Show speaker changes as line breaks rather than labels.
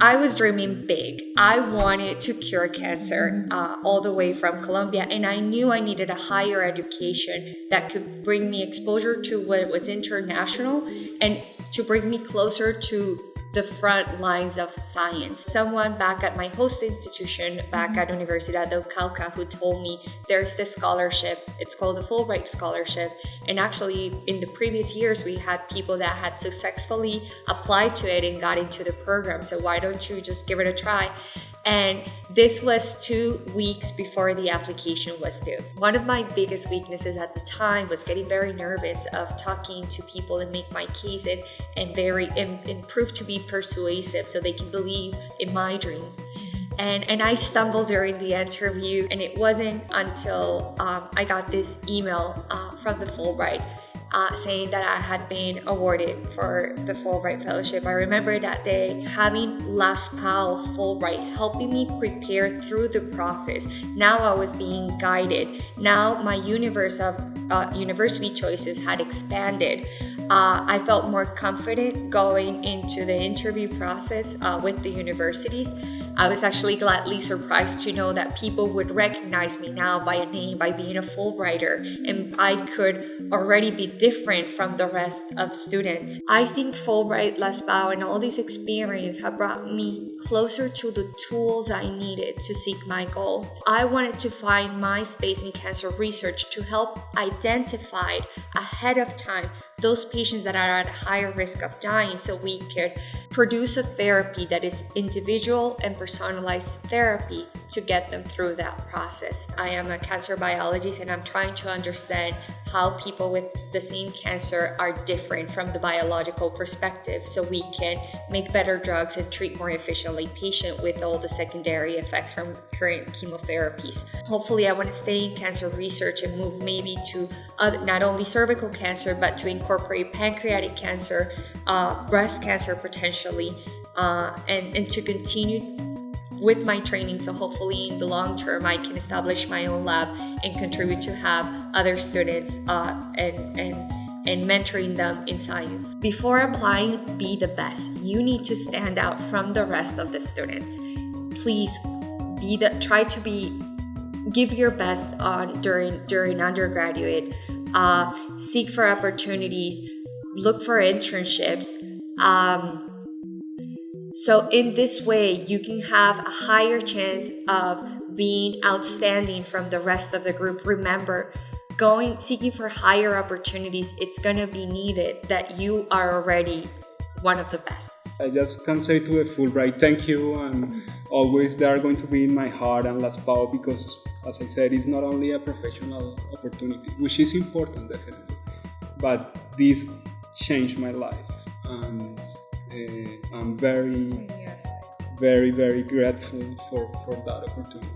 I was dreaming big. I wanted to cure cancer all the way from Colombia, and I knew I needed a higher education that could bring me exposure to what was international and to bring me closer to the front lines of science. Someone back at my host institution, back at Universidad del Cauca, who told me there's this scholarship, it's called the Fulbright Scholarship. And actually, in the previous years, we had people that had successfully applied to it and got into the program. So why don't you just give it a try? And this was 2 weeks before the application was due. One of my biggest weaknesses at the time was getting very nervous of talking to people and make my case and prove to be persuasive so they can believe in my dream. And I stumbled during the interview, and it wasn't until I got this email from the Fulbright saying that I had been awarded for the Fulbright Fellowship. I remember that day having Laspau Fulbright helping me prepare through the process. Now I was being guided. Now my universe of university choices had expanded. I felt more confident going into the interview process with the universities. I was actually gladly surprised to know that people would recognize me now by a name, by being a Fulbrighter, and I could already be different from the rest of students. I think Fulbright, Laspau, and all these experiences have brought me closer to the tools I needed to seek my goal. I wanted to find my space in cancer research to help identify ahead of time those patients that are at higher risk of dying, so we could produce a therapy that is individual and personalized therapy to get them through that process. I am a cancer biologist, and I'm trying to understand how people with the same cancer are different from the biological perspective, so we can make better drugs and treat more efficiently patients with all the secondary effects from current chemotherapies. Hopefully, I want to stay in cancer research and move maybe to not only cervical cancer, but to incorporate pancreatic cancer, breast cancer potentially, and to continue with my training. So hopefully in the long term, I can establish my own lab and contribute to have other students and mentoring them in science. Before applying, be the best. You need to stand out from the rest of the students. Please give your best during undergraduate. Seek for opportunities, look for internships. So in this way, you can have a higher chance of being outstanding from the rest of the group. Remember, seeking for higher opportunities, it's going to be needed that you are already one of the best.
I just can say to the Fulbright, thank you, and always they are going to be in my heart and Laspau, because, as I said, it's not only a professional opportunity, which is important, definitely, but this changed my life. And I'm very, very, very grateful for that opportunity.